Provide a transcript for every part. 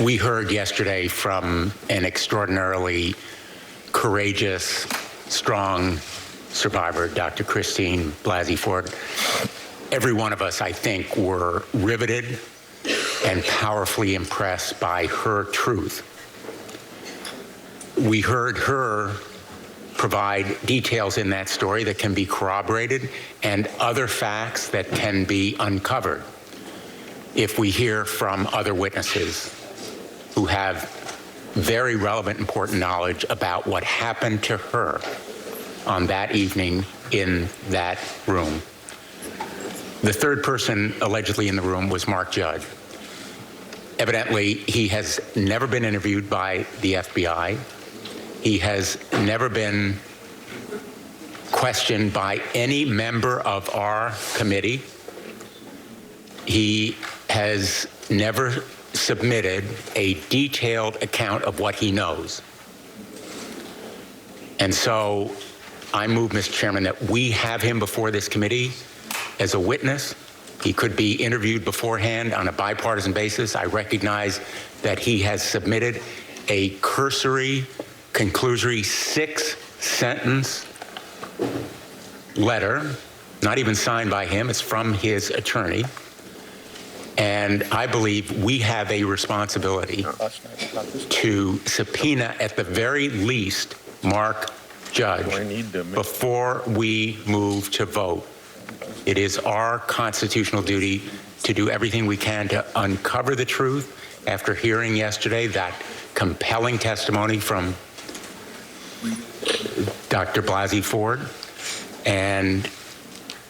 We heard yesterday from an extraordinarily courageous, strong survivor, Dr. Christine Blasey Ford. Every one of us, I think, were riveted and powerfully impressed by her truth. We heard her provide details in that story that can be corroborated and other facts that can be uncovered if we hear from other witnesses who have very relevant, important knowledge about what happened to her on that evening in that room. The third person allegedly in the room was Mark Judge. Evidently, he has never been interviewed by the FBI. He has never been questioned by any member of our committee. He has never submitted a detailed account of what he knows. And so I move, Mr. Chairman, that we have him before this committee as a witness. He could be interviewed beforehand on a bipartisan basis. I recognize that he has submitted a cursory, conclusory 6-sentence letter, not even signed by him, it's from his attorney. And I believe we have a responsibility to subpoena, at the very least, Mark Judge before we move to vote. It is our constitutional duty to do everything we can to uncover the truth after hearing yesterday that compelling testimony from Dr. Blasey Ford. And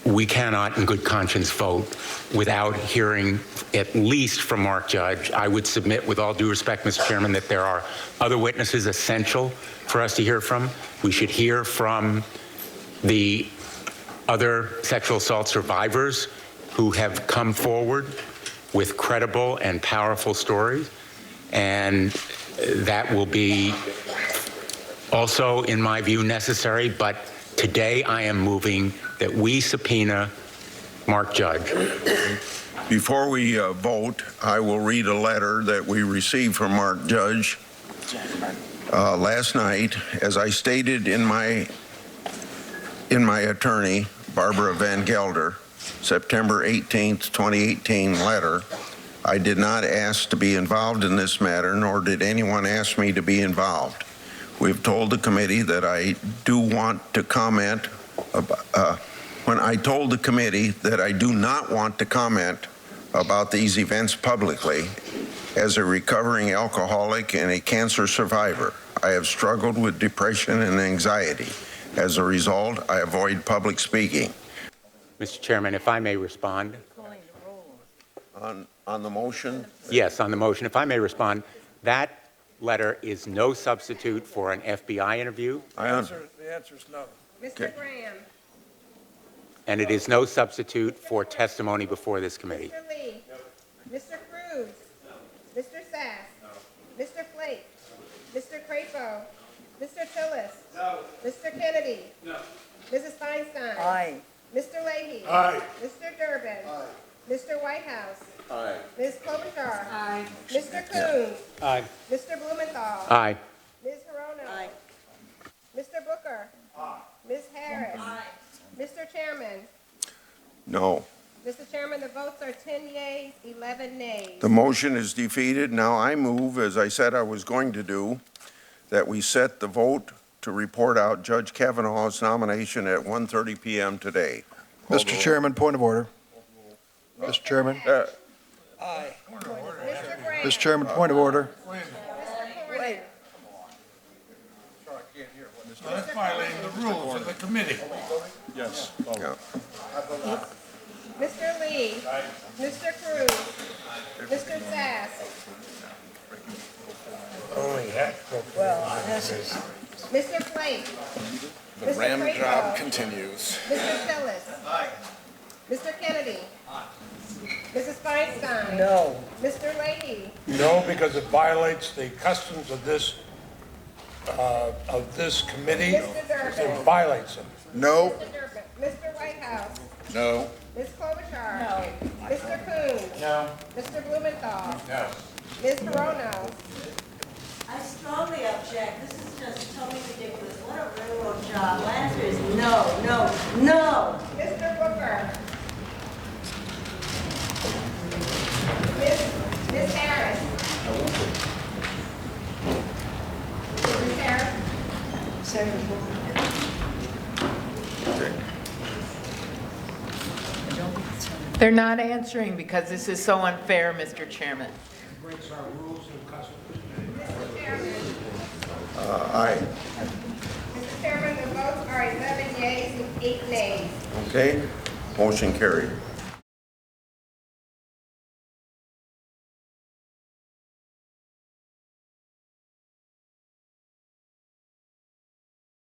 we cannot, in good conscience, vote without hearing at least from Mark Judge. I would submit, with all due respect, Mr. Chairman, that there are other witnesses essential for us to hear from. We should hear from the other sexual assault survivors who have come forward with credible and powerful stories. And that will be also, in my view, necessary. But today I am moving that we subpoena Mark Judge. Before we vote, I will read a letter that we received from Mark Judge last night. As I stated in my attorney, Barbara Van Gelder, September 18th, 2018 letter, I did not ask to be involved in this matter, nor did anyone ask me to be involved. We've told the committee that I do want to comment about, when I told the committee that I do not want to comment about these events publicly. As a recovering alcoholic and a cancer survivor, I have struggled with depression and anxiety. As a result, I avoid public speaking. Mr. Chairman, if I may respond. On the motion? Yes, on the motion. If I may respond, that letter is no substitute for an FBI interview. The answer is no. Mr. Graham. And it is no substitute for testimony before this committee. Mr. Lee. No. Mr. Cruz. No. Mr. Sass. No. Mr. Flake. Mr. Crapo. Mr. Tillis. No. Mr. Kennedy. No. Mrs. Feinstein. Aye. Mr. Leahy. Aye. Mr. Durbin. Aye. Mr. Whitehouse. Aye. Ms. Klobuchar. Aye. Mr. Coons. Aye. Mr. Blumenthal. Aye. Ms. Hirono. Aye. Mr. Booker. Aye. Ms. Harris. Aye. Mr. Chairman. No. Mr. Chairman, the votes are 10 yeas, 11 nays. The motion is defeated. Now I move, as I said I was going to do, that we set the vote to report out Judge Kavanaugh's nomination at 1:30 p.m. today. Mr. Chairman, point of order. Mr. Chairman. Aye. Mr. Graham. Mr. Chairman, point of order. Wait. That's violating the rules of the committee. Yes. Oh. Yeah. Mr. Lee. Mr. Cruz. Mr. Sass. Well, this is. Mr. Flake. The Mr. ram Crapo. job continues. Mr. Tillis. Mr. Kennedy. Mrs. Feinstein. No. Mr. Leahy. No, because it violates the customs of this committee. Mr. Durbin. It violates them. No. Mr. Durbin. Mr. Whitehouse. No. Ms. Klobuchar. No. Mr. Coons. No. Mr. Blumenthal. No. Ms. Corono, I strongly object. This is just totally ridiculous. What a railroad job. My answer is no, no, no. Mr. Booker, Ms. Harris. Ms. Harris, They're not answering because this is so unfair, Mr. Chairman. Breaks our rules and customs. Mr. Chairman. Aye. Mr. Chairman, the votes are 11 yeas and 8 nays. Okay, motion carried.